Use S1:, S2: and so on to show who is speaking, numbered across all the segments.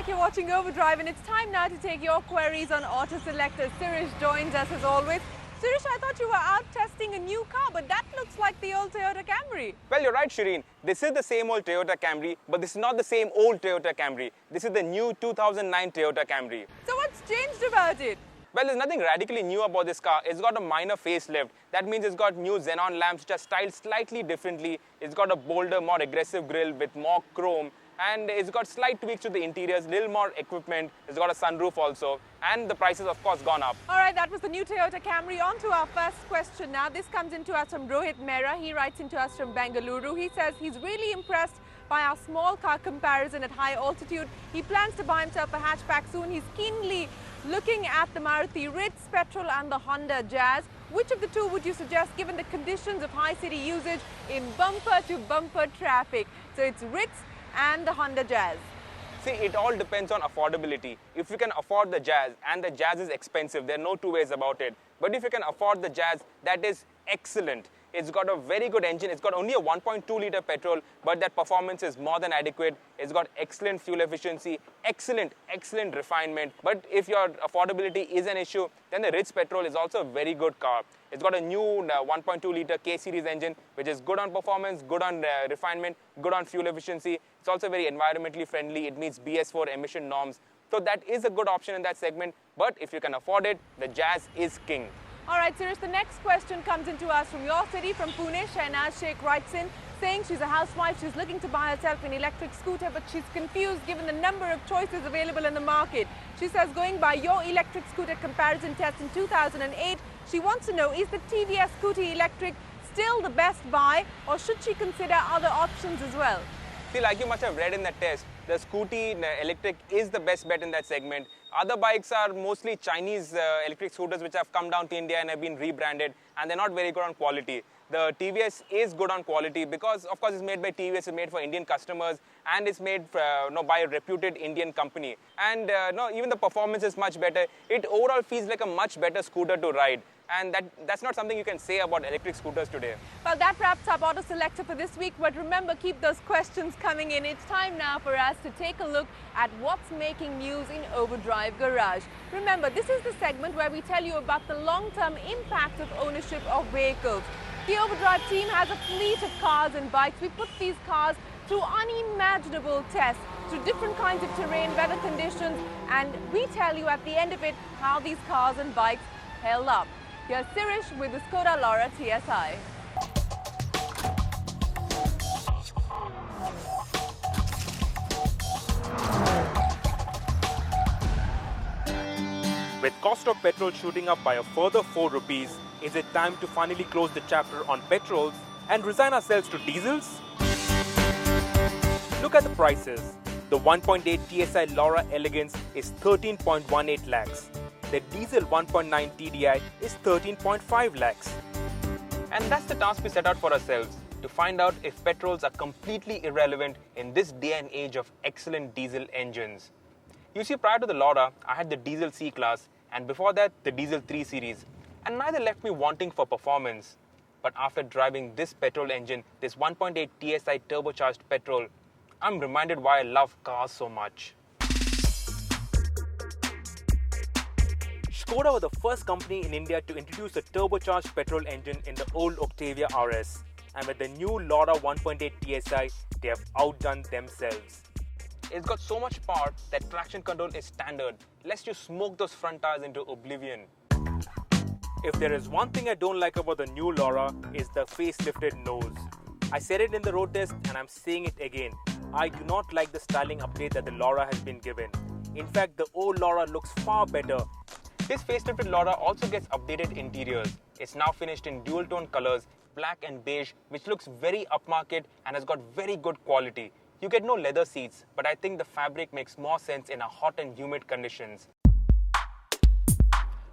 S1: back. You're watching Overdrive, and it's time now to take your queries on Auto Selector. Sirish joins us as always. Sirish, I thought you were out testing a new car, but that looks like the old Toyota Camry.
S2: Well, you're right, Shireen. This is the same old Toyota Camry, but this is not the same old Toyota Camry. This is the new 2009 Toyota Camry.
S1: So what's changed about it?
S2: Well, there's nothing radically new about this car. It's got a minor facelift. That means it's got new xenon lamps which are styled slightly differently. It's got a bolder, more aggressive grille with more chrome. And it's got slight tweaks to the interiors, little more equipment. It's got a sunroof also. And the price has, of course, gone up.
S1: All right, that was the new Toyota Camry. On to our first question now. This comes into us from Rohit Mehra. He writes into us from Bengaluru. He says he's really impressed by our small car comparison at high altitude. He plans to buy himself a hatchback soon. He's keenly looking at the Maruti Ritz Petrol and the Honda Jazz. Which of the two would you suggest given the conditions of high city usage in bumper-to-bumper traffic? So it's Ritz and the Honda Jazz.
S2: See, it all depends on affordability. If you can afford the Jazz, and the Jazz is expensive, there are no two ways about it. But if you can afford the Jazz, that is excellent. It's got a very good engine. It's got only a 1.2-litre petrol, but that performance is more than adequate. It's got excellent fuel efficiency, excellent refinement. But if your affordability is an issue, then the Ritz Petrol is also a very good car. It's got a new 1.2-litre K-Series engine, which is good on performance, good on refinement, good on fuel efficiency. It's also very environmentally friendly. It meets BS4 emission norms. So that is a good option in that segment. But if you can afford it, the Jazz is king.
S1: All right, Sirish, the next question comes into us from your city, from Pune. Shahnaz Sheikh writes in saying she's a housewife. She's looking to buy herself an electric scooter, but she's confused given the number of choices available in the market. She says, going by your electric scooter comparison test in 2008, she wants to know, is the TVS Scooty Electric still the best buy, or should she consider other options as well?
S2: See, like you must have read in the test, the Scooty Electric is the best bet in that segment. Other bikes are mostly Chinese electric scooters which have come down to India and have been rebranded, and they're not very good on quality. The TVS is good on quality because, of course, it's made by TVS, it's made for Indian customers, and it's made by a reputed Indian company. And even the performance is much better. It overall feels like a much better scooter to ride. And that's not something you can say about electric scooters today.
S1: Well, that wraps up Auto Selector for this week. But remember, keep those questions coming in. It's time now for us to take a look at what's making news in Overdrive Garage. Remember, this is the segment where we tell you about the long-term impact of ownership of vehicles. The Overdrive team has a fleet of cars and bikes. We put these cars through unimaginable tests, through different kinds of terrain, weather conditions, and we tell you at the end of it how these cars and bikes held up. Here's Sirish with the Skoda Laura TSI.
S3: With cost of petrol shooting up by a further 4 rupees, is it time to finally close the chapter on petrols and resign ourselves to diesels? Look at the prices. The 1.8 TSI Laura Elegance is 13.18 lakhs. The diesel 1.9 TDI is 13.5 lakhs.
S2: And that's the task we set out for ourselves, to find out if petrols are completely irrelevant in this day and age of excellent diesel engines. You see, prior to the Laura, I had the diesel C-Class, and before that, the diesel 3 Series. And neither left me wanting for performance. But after driving this petrol engine, this 1.8 TSI turbocharged petrol, I'm reminded why I love cars so much.
S3: Skoda was the first company in India to introduce a turbocharged petrol engine in the old Octavia RS. And with the new Laura 1.8 TSI, they have outdone themselves.
S2: It's got so much power that traction control is standard, lest you smoke those front tires into oblivion.
S3: If there is one thing I don't like about the new Laura, is the facelifted nose. I said it in the road test and I'm saying it again. I do not like the styling update that the Laura has been given. In fact, the old Laura looks far better.
S2: This facelifted Laura also gets updated interiors. It's now finished in dual-tone colors, black and beige, which looks very upmarket and has got very good quality. You get no leather seats, but I think the fabric makes more sense in a hot and humid conditions.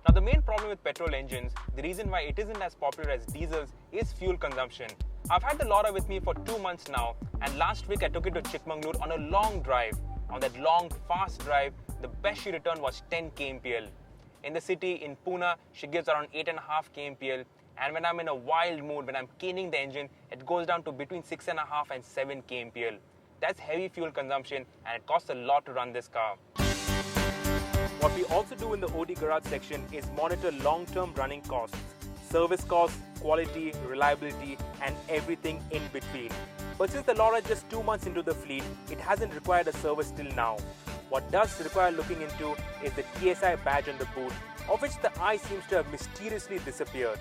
S2: Now, the main problem with petrol engines, the reason why it isn't as popular as diesels, is fuel consumption. I've had the Laura with me for 2 months now, and last week I took it to Chikmagalur on a long drive. On that long, fast drive, the best she returned was 10 kmpl. In the city, in Pune, she gives around 8.5 kmpl, and when I'm in a wild mood, when I'm caning the engine, it goes down to between 6.5 and 7 kmpl. That's heavy fuel consumption and it costs a lot to run this car.
S3: What we also do in the OD Garage section is monitor long-term running costs, service costs, quality, reliability, and everything in between. But since the Laura is just 2 months into the fleet, it hasn't required a service till now. What does require looking into is the TSI badge on the boot, of which the eye seems to have mysteriously disappeared.